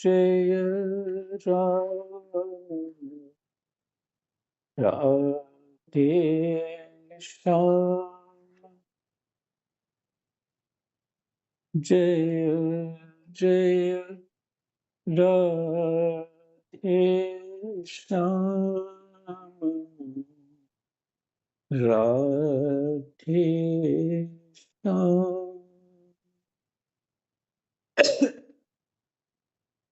जय राम राधे श्याम जय जय राधे श्याम राधे श्याम।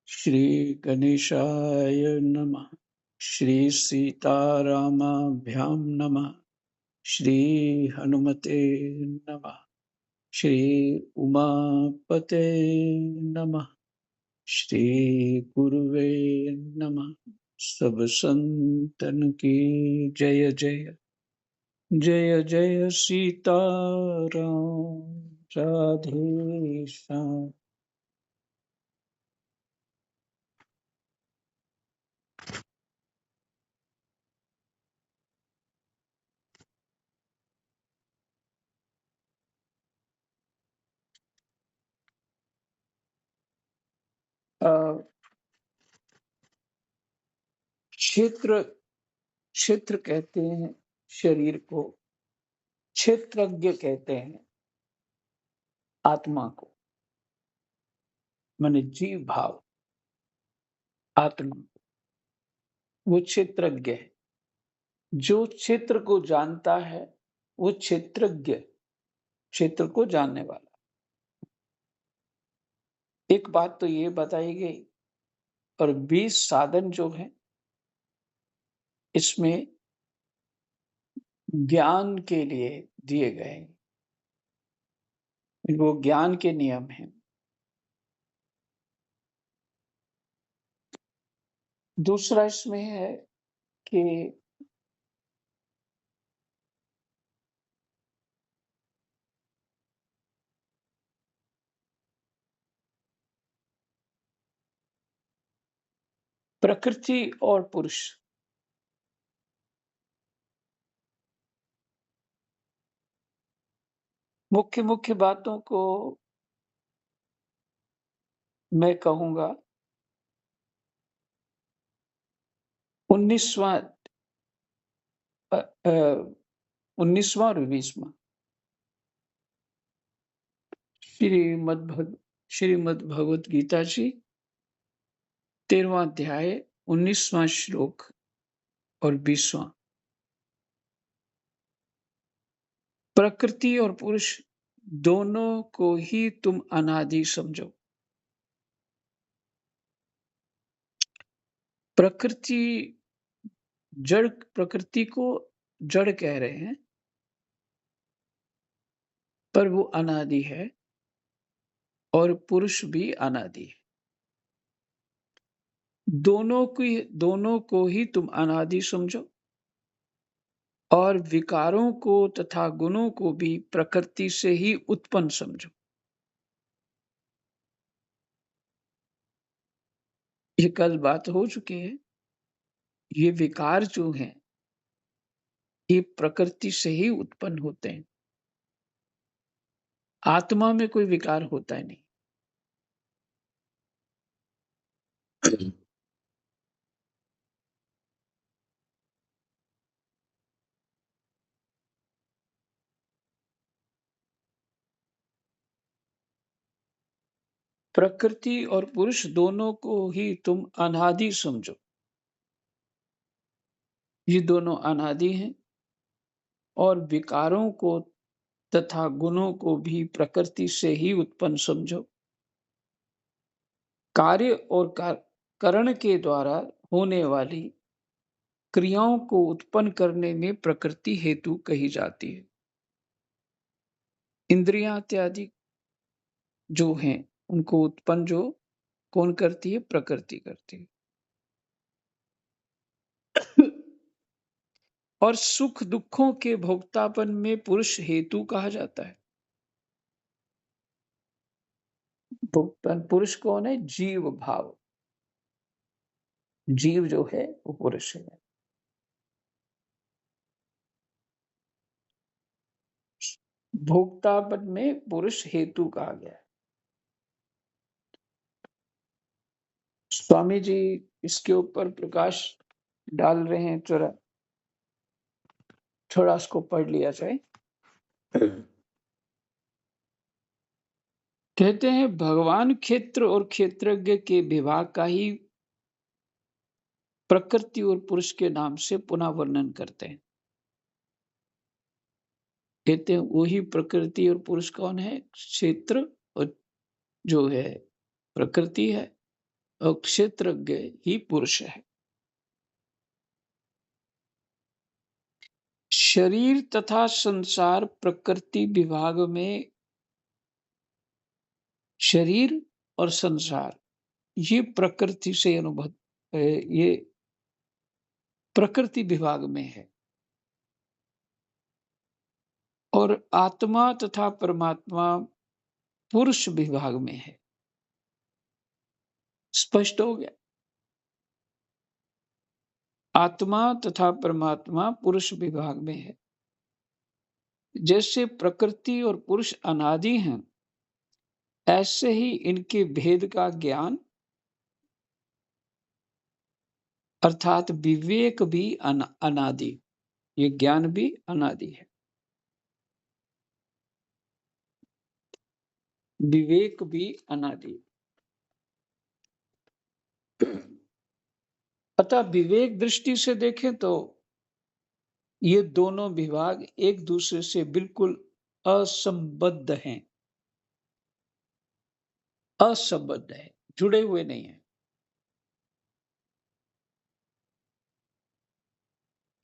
श्री गणेशाय नमः। श्री सीतारामाभ्यां नमः। श्री हनुमते नमः। श्री उमापते नमः। श्री गुरुवे नमः। सब संतन की जय जय। जय जय सीताराम राधे श्याम। अ, क्षेत्र क्षेत्र कहते हैं शरीर को, क्षेत्रज्ञ कहते हैं आत्मा को, माने जीव भाव आत्मा, वो क्षेत्रज्ञ है। जो क्षेत्र को जानता है वो क्षेत्रज्ञ, क्षेत्र को जानने वाला। एक बात तो ये बताई गई, और 20 साधन जो है इसमें ज्ञान के लिए दिए गए हैं। वो ज्ञान के नियम हैं। दूसरा इसमें है कि प्रकृति और पुरुष, मुख्य मुख्य बातों को मैं कहूंगा। 19वां 19वां और 20वां श्रीमद् भगवत गीता जी 13वां अध्याय 19वां श्लोक और 20वां। प्रकृति और पुरुष दोनों को ही तुम अनादि समझो। प्रकृति जड़, प्रकृति को जड़ कह रहे हैं, पर वो अनादि है, और पुरुष भी अनादि है। दोनों को ही तुम अनादि समझो, और विकारों को तथा गुणों को भी प्रकृति से ही उत्पन्न समझो। ये कल बात हो चुकी है। ये विकार जो हैं ये प्रकृति से ही उत्पन्न होते हैं। आत्मा में कोई विकार होता ही नहीं। प्रकृति और पुरुष दोनों को ही तुम अनादि समझो। ये दोनों अनादि हैं, और विकारों को तथा गुणों को भी प्रकृति से ही उत्पन्न समझो। कार्य और करण के द्वारा होने वाली क्रियाओं को उत्पन्न करने में प्रकृति हेतु कही जाती है। इंद्रियां इत्यादि जो हैं उनको उत्पन्न जो कौन करती है? प्रकृति करती है। और सुख दुखों के भोक्तापन में पुरुष हेतु कहा जाता है। भोक्तापन पुरुष कौन है? जीव भाव। जीव जो है वो पुरुष है। भोक्तापन में पुरुष हेतु कहा गया है। स्वामी जी इसके ऊपर प्रकाश डाल रहे हैं, थोड़ा उसको पढ़ लिया जाए। कहते हैं भगवान क्षेत्र और क्षेत्रज्ञ के विभाग का ही प्रकृति और पुरुष के नाम से पुनः वर्णन करते हैं। कहते हैं वही प्रकृति और पुरुष कौन है? क्षेत्र और जो है प्रकृति है, और क्षेत्रज्ञ ही पुरुष है। शरीर तथा संसार प्रकृति विभाग में, शरीर और संसार ये प्रकृति से ये प्रकृति विभाग में है, और आत्मा तथा परमात्मा पुरुष विभाग में है। स्पष्ट हो गया? आत्मा तथा परमात्मा पुरुष विभाग में है। जैसे प्रकृति और पुरुष अनादि हैं, ऐसे ही इनके भेद का ज्ञान अर्थात विवेक भी अनादि, ये ज्ञान भी अनादि है। विवेक भी अनादि। अतः विवेक दृष्टि से देखें तो ये दोनों विभाग एक दूसरे से बिल्कुल असंबद्ध हैं, असंबद्ध है, जुड़े हुए नहीं है।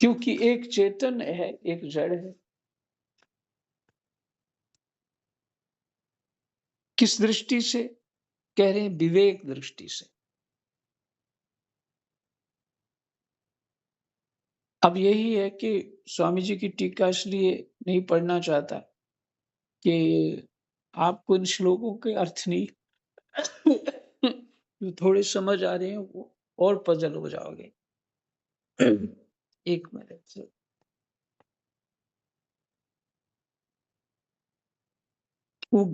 क्योंकि एक चेतन है, एक जड़ है। किस दृष्टि से कह रहे हैं? विवेक दृष्टि से। अब यही है कि स्वामी जी की टीका इसलिए नहीं पढ़ना चाहता कि आपको इन श्लोकों के अर्थ नहीं जो थोड़े समझ आ रहे हैं वो और पजल हो जाओगे। एक मिनट से वो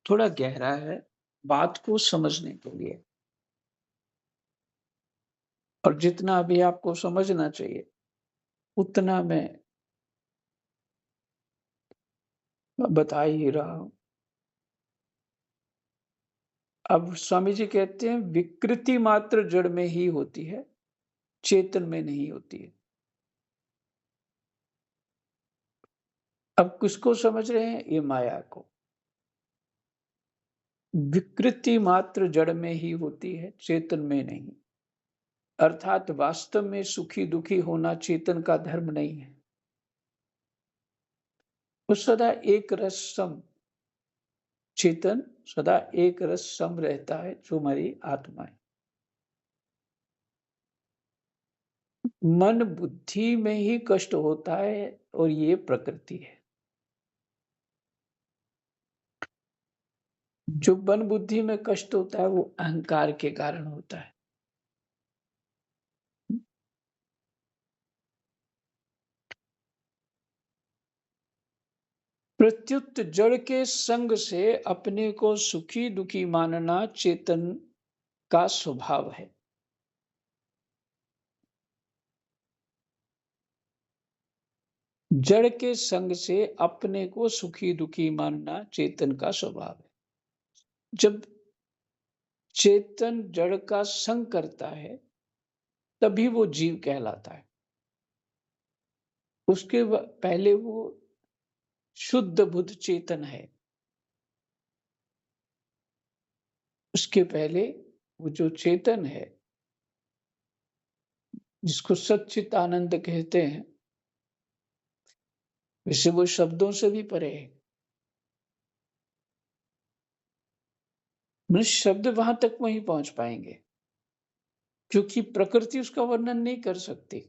थोड़ा गहरा है बात को समझने के लिए, और जितना भी आपको समझना चाहिए उतना मैं बता ही रहा हूं। अब स्वामी जी कहते हैं विकृति मात्र जड़ में ही होती है, चेतन में नहीं होती है। अब किसको समझ रहे हैं? ये माया को। विकृति मात्र जड़ में ही होती है, चेतन में नहीं। अर्थात वास्तव में सुखी दुखी होना चेतन का धर्म नहीं है। वो सदा एक रस सम, चेतन सदा एक रस सम रहता है, जो हमारी आत्मा है। मन बुद्धि में ही कष्ट होता है, और ये प्रकृति है। जो मन बुद्धि में कष्ट होता है वो अहंकार के कारण होता है। प्रत्युत जड़ के संग से अपने को सुखी दुखी मानना चेतन का स्वभाव है। जड़ के संग से अपने को सुखी दुखी मानना चेतन का स्वभाव है। जब चेतन जड़ का संग करता है तभी वो जीव कहलाता है। उसके पहले वो शुद्ध बुद्ध चेतन है। उसके पहले वो जो चेतन है, जिसको सच्चित आनंद कहते हैं, वैसे वो शब्दों से भी परे है। मनुष्य शब्द वहां तक वहीं पहुंच पाएंगे, क्योंकि प्रकृति उसका वर्णन नहीं कर सकती।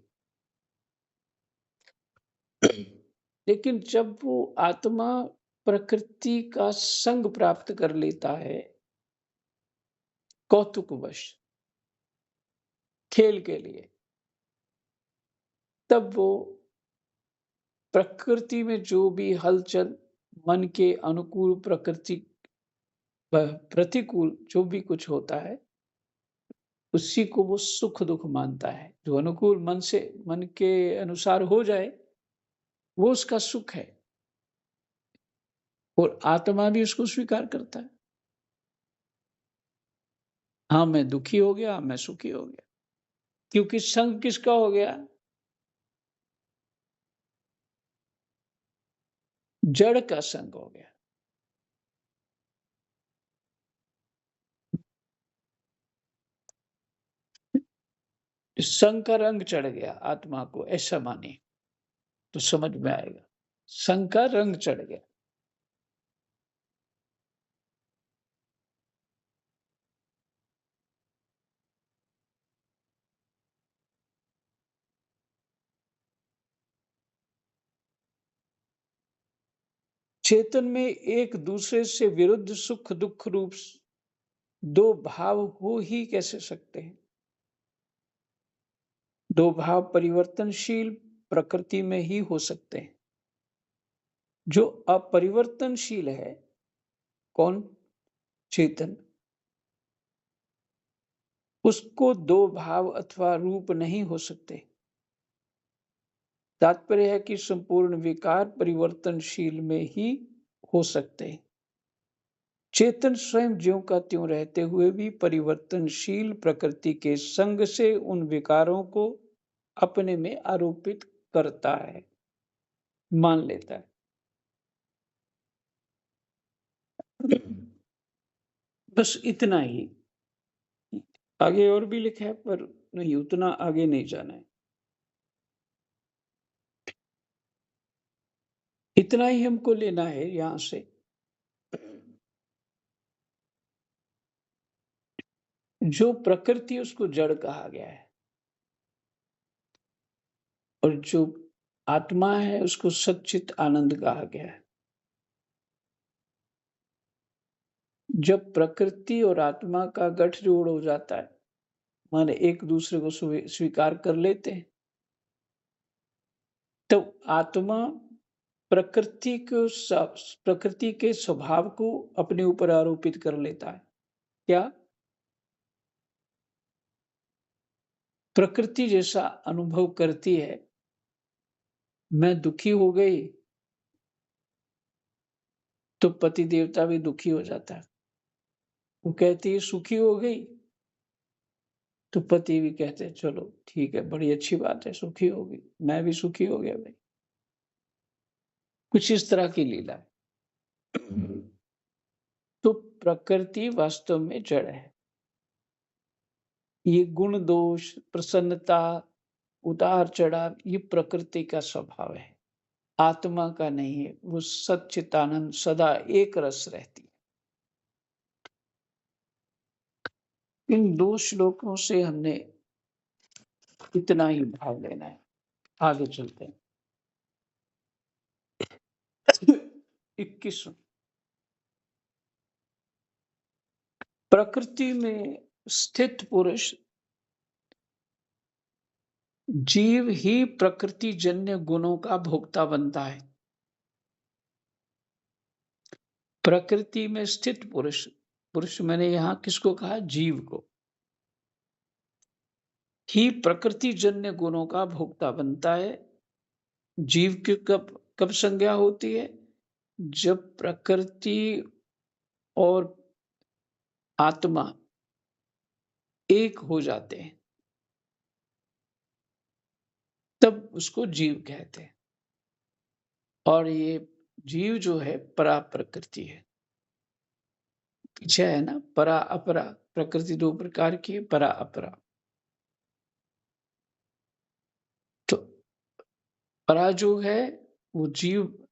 लेकिन जब वो आत्मा प्रकृति का संग प्राप्त कर लेता है कौतुकवश, खेल के लिए, तब वो प्रकृति में जो भी हलचल, मन के अनुकूल प्रकृति प्रतिकूल जो भी कुछ होता है, उसी को वो सुख-दुःख मानता है। जो अनुकूल मन के अनुसार हो जाए, वो उसका सुख है और आत्मा भी उसको स्वीकार करता है। हाँ, मैं दुखी हो गया, मैं सुखी हो गया। क्योंकि संग किसका हो गया? जड़ का संग हो गया। संग का रंग चढ़ गया आत्मा को, ऐसा मानिए, तो समझ में आएगा। संग का रंग चढ़ गया। चेतन में एक दूसरे से विरुद्ध सुख-दुःख रूप 2 भाव हो ही कैसे सकते हैं? 2 भाव परिवर्तनशील प्रकृति में ही हो सकते हैं। जो अपरिवर्तनशील है, कौन? चेतन। उसको 2 भाव अथवा रूप नहीं हो सकते। तात्पर्य है कि संपूर्ण विकार परिवर्तनशील में ही हो सकते हैं। चेतन स्वयं ज्यों का त्यों रहते हुए भी परिवर्तनशील प्रकृति के संग से उन विकारों को अपने में आरोपित करता है, मान लेता है। बस इतना ही। आगे और भी लिखा है पर नहीं, उतना आगे नहीं जाना है। इतना ही हमको लेना है यहाँ से। जो प्रकृति उसको जड़ कहा गया है और जो आत्मा है उसको सच्चित आनंद कहा गया है। जब प्रकृति और आत्मा का गठजोड़ हो जाता है, माने एक दूसरे को स्वीकार कर लेते हैं, तो आत्मा प्रकृति के स्वभाव को अपने ऊपर आरोपित कर लेता है। क्या? प्रकृति जैसा अनुभव करती है, मैं दुखी हो गई, तो पति देवता भी दुखी हो जाता है। वो कहती है सुखी हो गई, तो पति भी कहते हैं चलो ठीक है, बड़ी अच्छी बात है, सुखी हो गई, मैं भी सुखी हो गया भाई। कुछ इस तरह की लीला है। तो प्रकृति वास्तव में जड़ है। ये गुण दोष, प्रसन्नता, उतार चढ़ाव, ये प्रकृति का स्वभाव है, आत्मा का नहीं है। वो सच्चिदानंद सदा एक रस रहती है। इन 2 श्लोकों से हमने इतना ही भाव लेना है। आगे चलते हैं। 21 प्रकृति में स्थित पुरुष जीव ही प्रकृति जन्य गुणों का भोक्ता बनता है। प्रकृति में स्थित पुरुष, पुरुष मैंने यहां किसको कहा? जीव को ही प्रकृति जन्य गुणों का भोक्ता बनता है। जीव की कब कब संज्ञा होती है? जब प्रकृति और आत्मा एक हो जाते हैं, तब उसको जीव कहते हैं। और ये जीव जो है परा प्रकृति है। पीछे है ना, परा अपरा, प्रकृति 2 प्रकार की है, परा अपरा। तो परा जो है वो जीव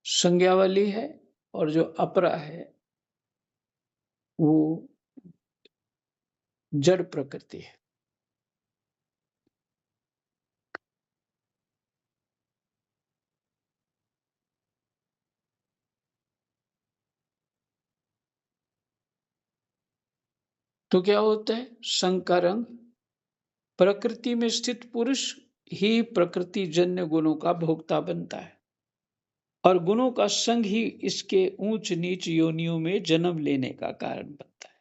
संज्ञा वाली है और जो अपरा है वो जड़ प्रकृति है। तो क्या होता है? संग का रंग, प्रकृति में स्थित पुरुष ही प्रकृति जन्य गुणों का भोक्ता बनता है और गुणों का संग ही इसके ऊंच नीच योनियों में जन्म लेने का कारण बनता है।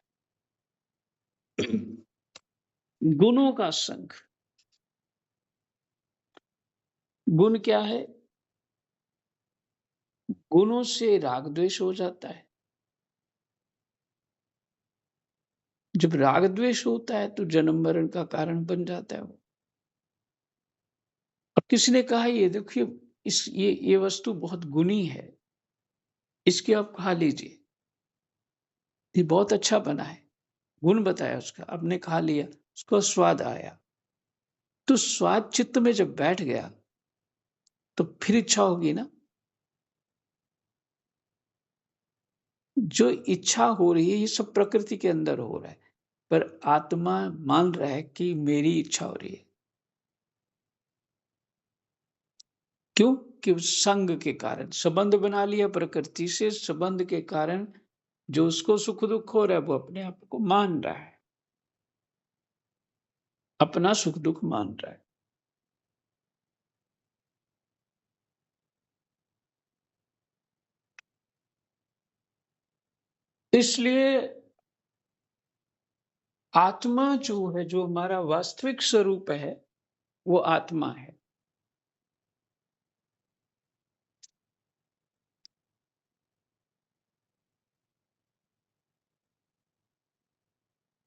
गुणों का संग। गुण क्या है? गुणों से राग द्वेष हो जाता है। जब राग द्वेष होता है तो जन्म मरण का कारण बन जाता है वो। अब किसी ने कहा ये देखिए ये वस्तु बहुत गुणी है, इसकी आप खा लीजिए, ये बहुत अच्छा बना है। गुण बताया उसका, आपने खा लिया, उसको स्वाद आया। तो स्वाद चित्त में जब बैठ गया, तो फिर इच्छा होगी ना? जो इच्छा हो रही है ये सब प्रकृति के अंदर हो रहा है, पर आत्मा मान रहा है कि मेरी इच्छा हो रही है। क्यों? कि उस संग के कारण संबंध बना लिया प्रकृति से, संबंध के कारण जो उसको सुख दुख हो रहा है वो अपने आप को मान रहा है, अपना सुख दुख मान रहा है। इसलिए आत्मा जो है, जो हमारा वास्तविक स्वरूप है, वो आत्मा है।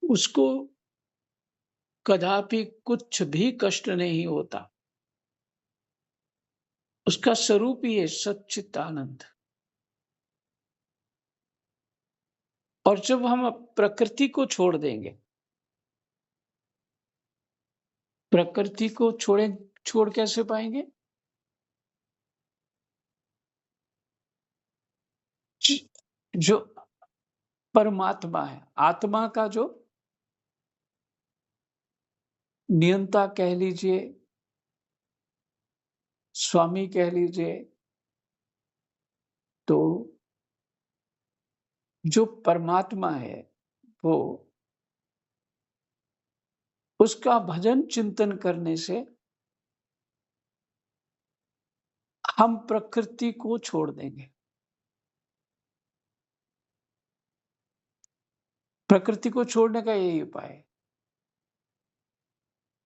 उसको कदापि कुछ भी कष्ट नहीं होता। उसका स्वरूप ही है सच्चिदानंद। और जब हम प्रकृति को छोड़ देंगे, प्रकृति को छोड़ कैसे पाएंगे? जो परमात्मा है, आत्मा का जो नियंता कह लीजिए, स्वामी कह लीजिए, तो जो परमात्मा है वो, उसका भजन चिंतन करने से हम प्रकृति को छोड़ देंगे। प्रकृति को छोड़ने का यही उपाय है।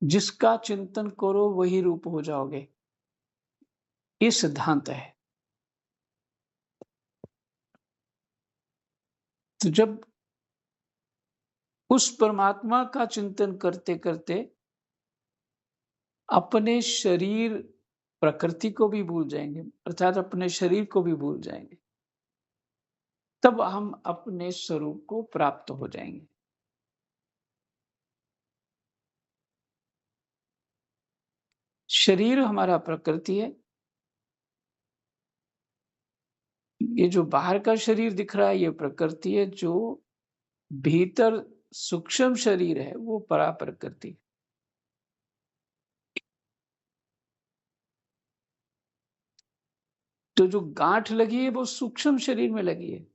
जिसका चिंतन करो वही रूप हो जाओगे, ये सिद्धांत है। तो जब उस परमात्मा का चिंतन करते करते अपने शरीर, प्रकृति को भी भूल जाएंगे, अर्थात अपने शरीर को भी भूल जाएंगे, तब हम अपने स्वरूप को प्राप्त हो जाएंगे। शरीर हमारा प्रकृति है। ये जो बाहर का शरीर दिख रहा है ये प्रकृति है, जो भीतर सूक्ष्म शरीर है वो परा प्रकृति। तो जो गांठ लगी है वो सूक्ष्म शरीर में लगी है।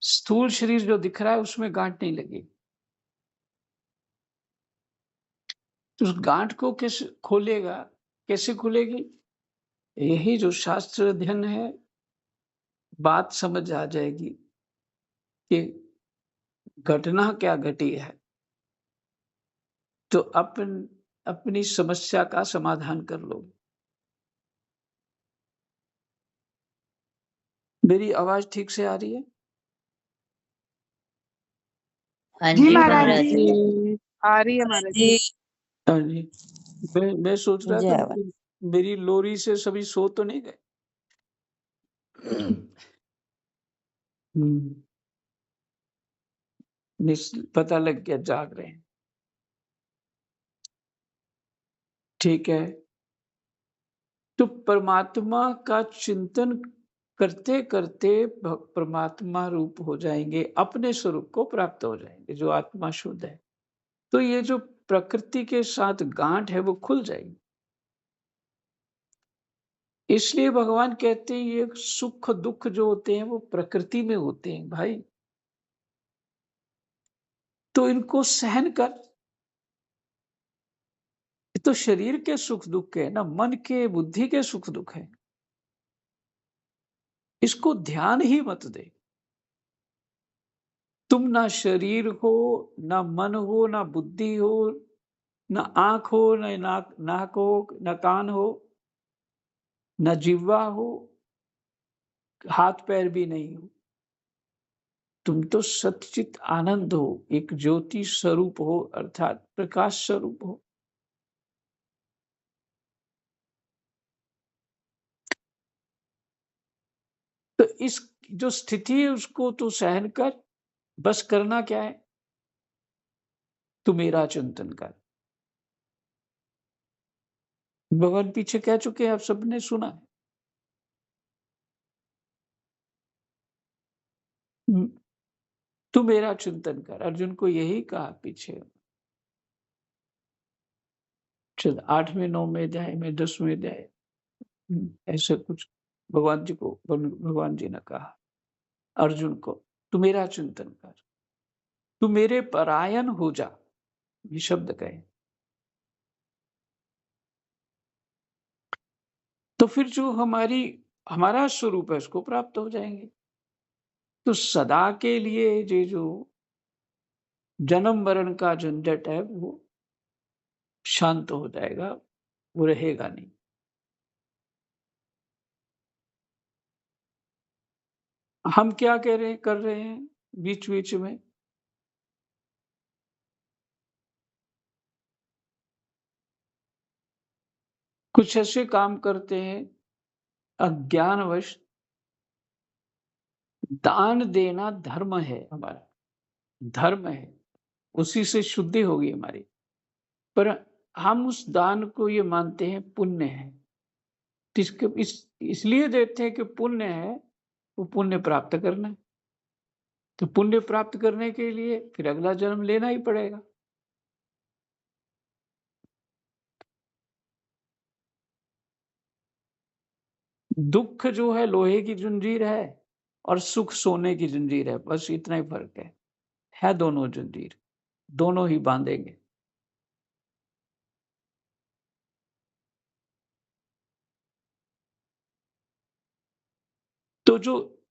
स्थूल शरीर जो दिख रहा है उसमें गांठ नहीं लगी। तो उस गांठ को कैसे खोलेगा? कैसे खुलेगी? यही जो शास्त्र अध्ययन है, बात समझ आ जाएगी कि घटना क्या घटी है। तो अपनी समस्या का समाधान कर लो। मेरी आवाज ठीक से आ रही है? हाँ जी जी महाराज महाराज जी। जी, आ रही है महाराज जी। हाँ जी। मैं सोच रहा था जय कि मेरी लोरी से सभी सो तो नहीं गए। पता लग गया जाग रहे हैं। ठीक है। तो परमात्मा का चिंतन करते करते परमात्मा रूप हो जाएंगे, अपने स्वरूप को प्राप्त हो जाएंगे, जो आत्मा शुद्ध है। तो ये जो प्रकृति के साथ गांठ है वो खुल जाएगी। इसलिए भगवान कहते हैं ये सुख दुख जो होते हैं वो प्रकृति में होते हैं भाई। तो इनको सहन कर। ये तो शरीर के सुख दुख है ना, मन के बुद्धि के सुख दुख है। इसको ध्यान ही मत दे। तुम ना शरीर हो, ना मन हो, ना बुद्धि हो, ना आँख हो, न नाक हो, न कान हो, न जिह्वा हो, हाथ-पैर भी नहीं हो। तुम तो सच्चित आनंद हो, एक ज्योति स्वरूप हो अर्थात प्रकाश स्वरूप हो। तो इस जो स्थिति है उसको तू सहन कर, बस करना क्या है? तू मेरा चिंतन कर। भगवान पीछे कह चुके हैं, आप सबने सुना है। हुँ, तू मेरा चिंतन कर, अर्जुन को यही कहा पीछे। शायद 8वें 9वें अध्याय में 10वें अध्याय ऐसे कुछ भगवान जी को भगवान जी ने कहा अर्जुन को, तू मेरा चिंतन कर, तू मेरे परायण हो जा, ये शब्द कहे। तो फिर जो हमारा स्वरूप है उसको प्राप्त हो जाएंगे। तो सदा के लिए ये जो जन्म मरण का झंझट है वो शांत हो जाएगा, वो रहेगा नहीं। हम क्या कर रहे हैं बीच बीच में? कुछ ऐसे काम करते हैं अज्ञानवश। दान देना धर्म है हमारा, धर्म है, उसी से शुद्धि होगी हमारी। पर हम उस दान को ये मानते हैं पुण्य है। इसके इसलिए देते हैं कि पुण्य है, वो पुण्य प्राप्त करना है। तो पुण्य प्राप्त करने के लिए फिर अगला जन्म लेना ही पड़ेगा। दुःख जो है लोहे की जंजीर है और सुख सोने की जंजीर है, बस इतना ही फ़र्क है। है दोनों जंजीर, दोनों ही बाँधेंगे। तो जो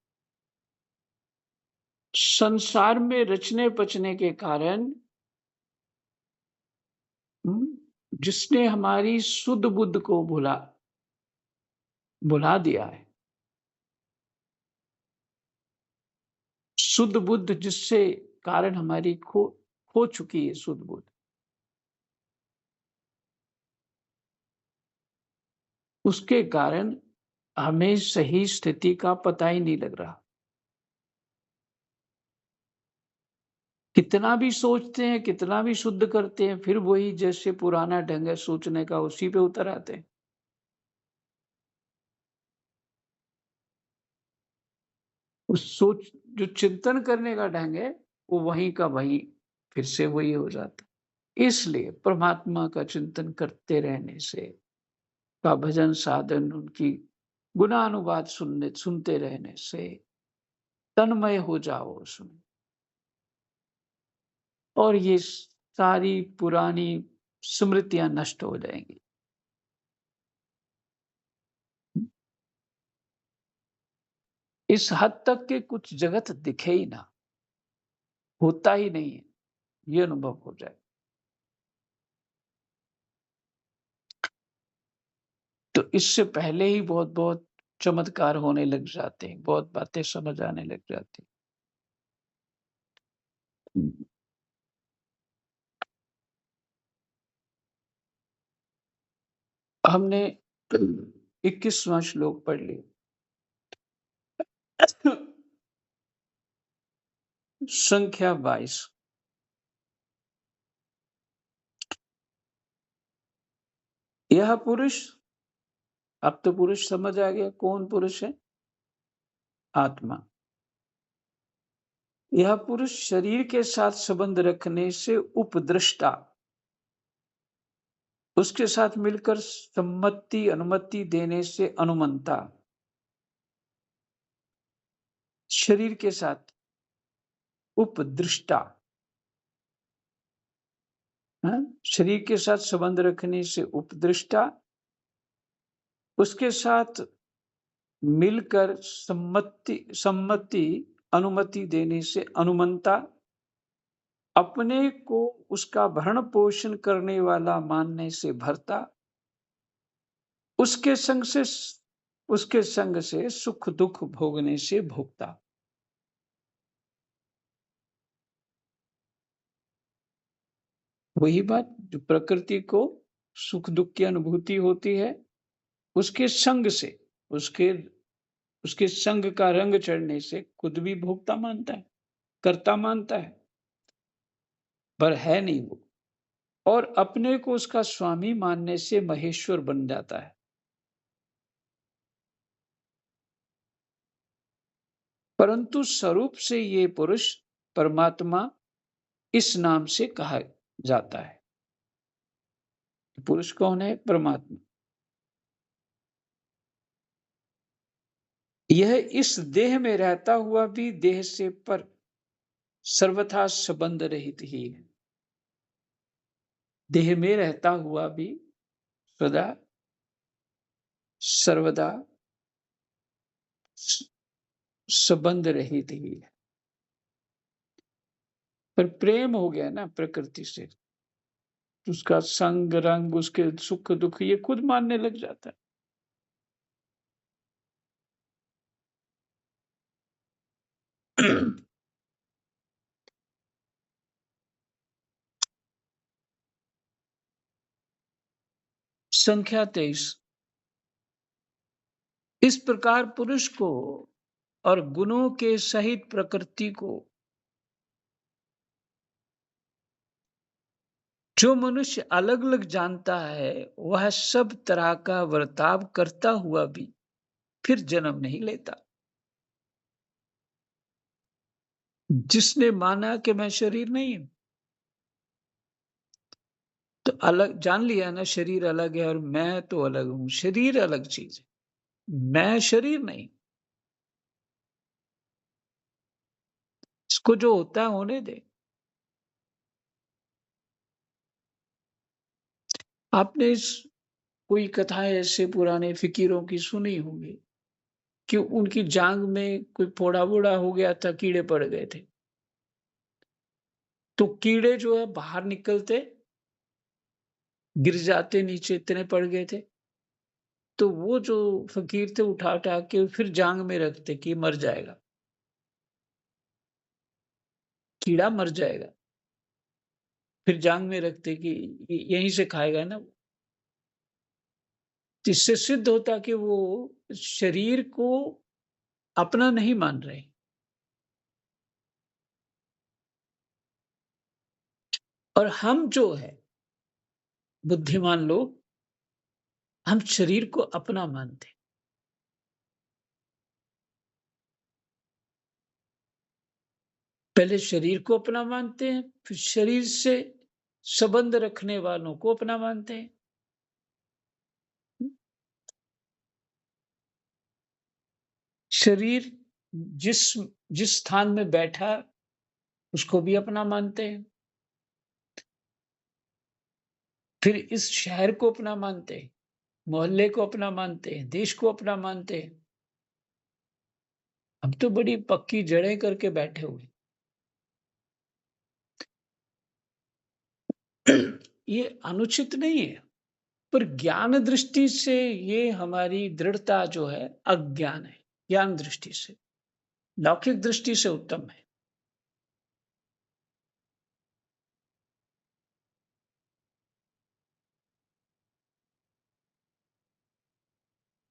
संसार में रचने-पचने के कारण हुँ, जिसने हमारी शुद्ध बुद्ध को भुला दिया है। शुद्ध बुद्ध जिससे कारण हमारी खो चुकी है शुद्ध बुद्ध। उसके कारण हमें सही स्थिति का पता ही नहीं लग रहा। कितना भी सोचते हैं, कितना भी शुद्ध करते हैं, फिर वही जैसे पुराना ढंग है सोचने का उसी पे उतर आते हैं। उस सोच जो चिंतन करने का ढंग है, वो वहीं का वहीं फिर से वही हो जाता है। इसलिए परमात्मा का चिंतन करते रहने से, का भजन साधन उनकी गुणानुवाद सुनते रहने से तन्मय हो जाओ उसमें और ये सारी पुरानी स्मृतियाँ नष्ट हो जाएँगी। इस हद तक के कुछ जगत दिखे ही ना, होता ही नहीं है, ये अनुभव हो जाए। तो इससे पहले ही बहुत-बहुत चमत्कार होने लग जाते हैं, बहुत बातें समझ आने लग जाती हैं। हमने 21वाँ श्लोक पढ़ लिया। संख्या 22। यह पुरुष, अब तो पुरुष समझ आ गया कौन पुरुष है? आत्मा। यह पुरुष शरीर के साथ संबंध रखने से उपद्रष्टा, उसके साथ मिलकर सम्मति अनुमति देने से अनुमंता, शरीर के साथ उपदृष्टा, हाँ? शरीर के साथ संबंध रखने से उपदृष्टा, उसके साथ मिलकर सम्मति अनुमति देने से अनुमंता, अपने को उसका भरण पोषण करने वाला मानने से भर्ता, उसके संग से सुख दुख भोगने से भोगता। वही बात जो प्रकृति को सुख दुख की अनुभूति होती है, उसके संग से, उसके उसके संग का रंग चढ़ने से खुद भी भोक्ता मानता है, कर्ता मानता है, पर है नहीं वो। और अपने को उसका स्वामी मानने से महेश्वर बन जाता है। परंतु स्वरूप से ये पुरुष परमात्मा इस नाम से कहा जाता है। पुरुष कौन है? परमात्मा। यह इस देह में रहता हुआ भी देह से पर सर्वथा संबंध रहित ही है। देह में रहता हुआ भी सदा सर्वदा संबंध रहित ही है। पर प्रेम हो गया ना प्रकृति से, उसका संग रंग, उसके सुख दुख ये खुद मानने लग जाता है। संख्या 23। इस प्रकार पुरुष को और गुणों के सहित प्रकृति को जो मनुष्य अलग अलग जानता है, वह सब तरह का वर्ताव करता हुआ भी फिर जन्म नहीं लेता। जिसने माना कि मैं शरीर नहीं हूं, तो अलग जान लिया ना, शरीर अलग है और मैं तो अलग हूं। शरीर अलग चीज है, मैं शरीर नहीं। इसको जो होता है होने दे। आपने कोई कथाएं ऐसे पुराने फकीरों की सुनी होंगी कि उनकी जांग में कोई फोड़ा वोड़ा हो गया था, कीड़े पड़ गए थे, तो कीड़े जो है बाहर निकलते, गिर जाते नीचे, इतने पड़ गए थे। तो वो जो फकीर थे उठा उठा के फिर जांग में रखते कि मर जाएगा, कीड़ा मर जाएगा, फिर जांग में रखते कि यहीं से खाएगा ना। इससे सिद्ध होता कि वो शरीर को अपना नहीं मान रहे। और हम जो है बुद्धिमान लोग, हम शरीर को अपना मानते। पहले शरीर को अपना मानते हैं, फिर शरीर से संबंध रखने वालों को अपना मानते हैं। शरीर जिस जिस स्थान में बैठा उसको भी अपना मानते हैं, फिर इस शहर को अपना मानते हैं, मोहल्ले को अपना मानते हैं, देश को अपना मानते हैं। हम तो बड़ी पक्की जड़ें करके बैठे हुए। ये अनुचित नहीं है, पर ज्ञान दृष्टि से ये हमारी दृढ़ता जो है अज्ञान है। ज्ञान दृष्टि से, लौकिक दृष्टि से उत्तम है।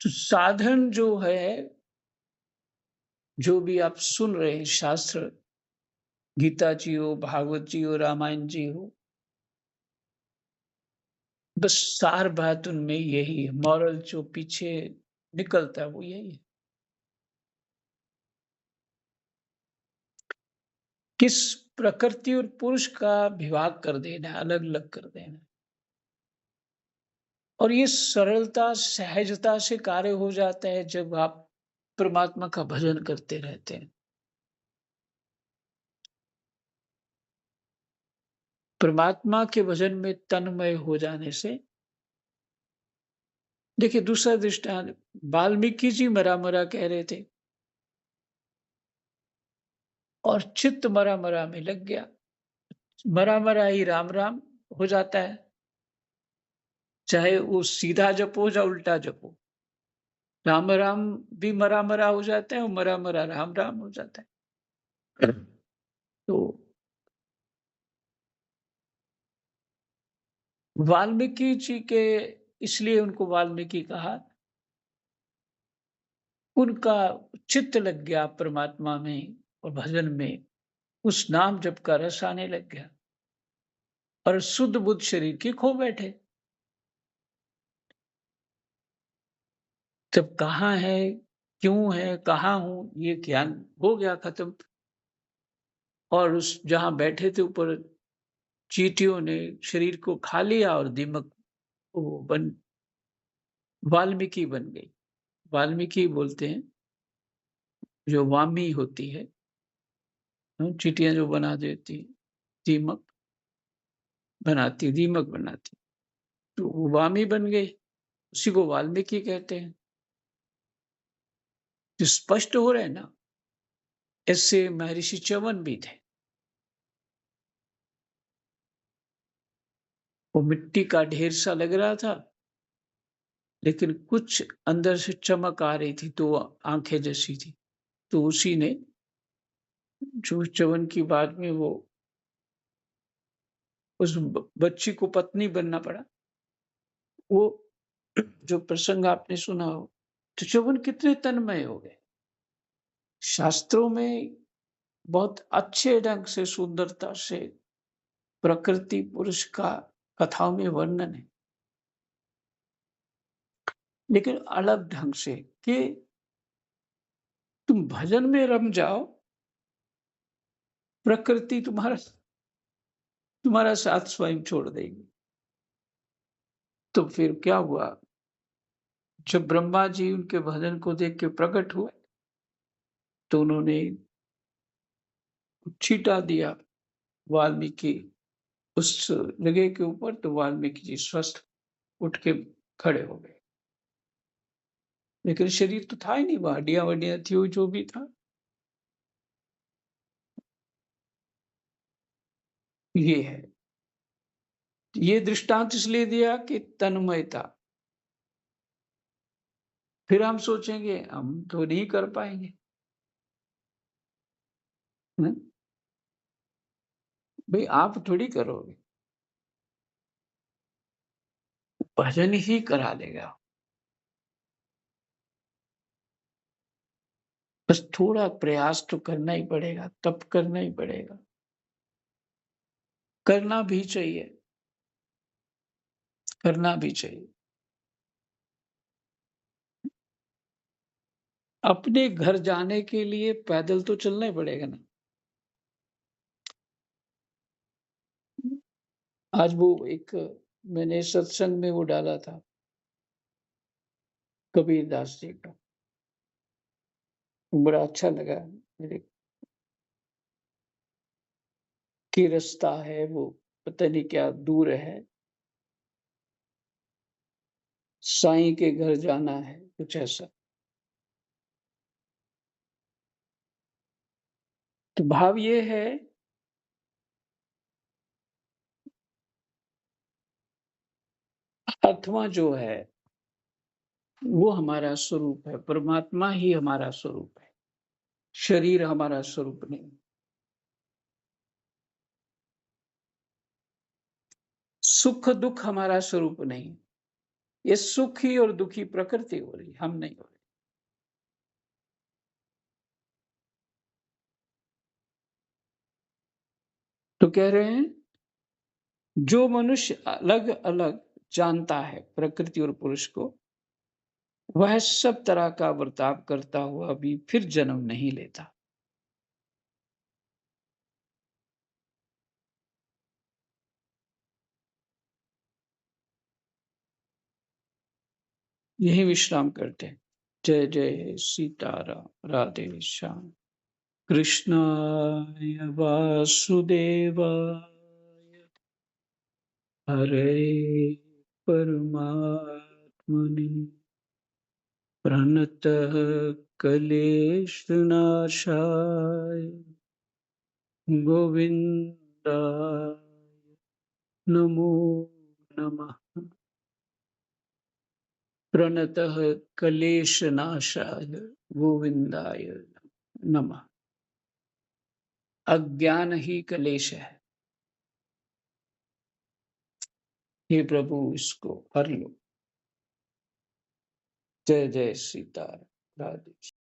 तो साधन जो है, जो भी आप सुन रहे हैं शास्त्र, गीता जी हो, भागवत जी हो, रामायण जी हो, बस सार बात उनमें यही है। मॉरल जो पीछे निकलता है वो यही है। किस प्रकृति और पुरुष का विभाग कर देना, अलग अलग कर देना, और ये सरलता सहजता से कार्य हो जाता है जब आप परमात्मा का भजन करते रहते हैं। परमात्मा के भजन में तन्मय हो जाने से, देखिए दूसरा दृष्टांत, वाल्मीकि जी मरा मरा कह रहे थे, और चित्त मरा-मरा में लग गया। मरा-मरा ही राम-राम हो जाता है, चाहे वो सीधा जपो या उल्टा जपो। राम-राम भी मरा-मरा हो जाता है और मरा-मरा राम-राम हो जाता है। तो वाल्मीकि जी के इसलिए उनको वाल्मीकि कहा, उनका चित्त लग गया परमात्मा में और भजन में, उस नाम जप का रस आने लग गया और शुद्ध बुद्ध शरीर की खो बैठे। तब कहाँ है, क्यों है, कहाँ हूँ, ये ज्ञान हो गया खत्म। और उस जहाँ बैठे थे ऊपर चींटियों ने शरीर को खा लिया और दीमक वो बन वाल्मीकि बन गई। वाल्मीकि बोलते हैं, जो वामी होती है, चींटियाँ जो बना देती हैं, दीमक बनाती, तो वो वामी बन गई, उसी को वाल्मीकि कहते हैं। जो स्पष्ट हो रहे हैं ना, ऐसे महर्षि च्यवन भी थे। वो मिट्टी का ढेर सा लग रहा था, लेकिन कुछ अंदर से चमक आ रही थी, तो आँखें जैसी थी। तो उसी ने जो च्यवन की बाद में वो उस बच्ची को पत्नी बनना पड़ा। वो जो प्रसंग आपने सुना हो, तो च्यवन कितने तन्मय हो गए। शास्त्रों में बहुत अच्छे ढंग से, सुंदरता से प्रकृति पुरुष का कथाओं में वर्णन है, लेकिन अलग ढंग से कि तुम भजन में रम जाओ, प्रकृति तुम्हारा साथ स्वयं छोड़ देगी। तो फिर क्या हुआ, जब ब्रह्मा जी उनके भजन को देख के प्रकट हुए, तो उन्होंने छींटा दिया वाल्मीकि उस जगह के ऊपर, तो वाल्मीकि जी स्वस्थ उठ के खड़े हो गए। लेकिन शरीर तो था ही नहीं, वो हड्डियां-वड्डियां थी, वो जो भी था। ये है। ये दृष्टांत इसलिए दिया कि तन्मयता। फिर हम सोचेंगे हम तो नहीं कर पाएँगे। हुँ, भई आप थोड़ी करोगे, भजन ही करा देगा। बस थोड़ा प्रयास तो करना ही पड़ेगा, तप करना ही पड़ेगा। करना भी चाहिए, करना भी चाहिए। अपने घर जाने के लिए पैदल तो चलना ही पड़ेगा ना। आज वो एक मैंने सत्संग में वो डाला था, कबीर दास जी का, बड़ा अच्छा लगा मेरे, कि रास्ता है वो पता नहीं क्या दूर है, साईं के घर जाना है, कुछ ऐसा। तो भाव ये है, आत्मा जो है वो हमारा स्वरूप है, परमात्मा ही हमारा स्वरूप है, शरीर हमारा स्वरूप नहीं। सुख दुख हमारा स्वरूप नहीं। ये सुखी और दुखी प्रकृति हो रही, हम नहीं हो रहे। तो कह रहे हैं, जो मनुष्य अलग अलग जानता है प्रकृति और पुरुष को, वह सब तरह का बर्ताव करता हुआ भी फिर जन्म नहीं लेता। यही विश्राम करते हैं। जय जय सीताराम, राधे श्याम। कृष्णाय वासुदेवाय हरे परमात्मने प्रणतः क्लेशनाशाय गोविन्दाय नमो नमः। प्रणतः क्लेशनाशाय गोविन्दाय नमः। अज्ञान ही क्लेश है, हे प्रभु इसको हर लो। जय जय सीताराम। राधे।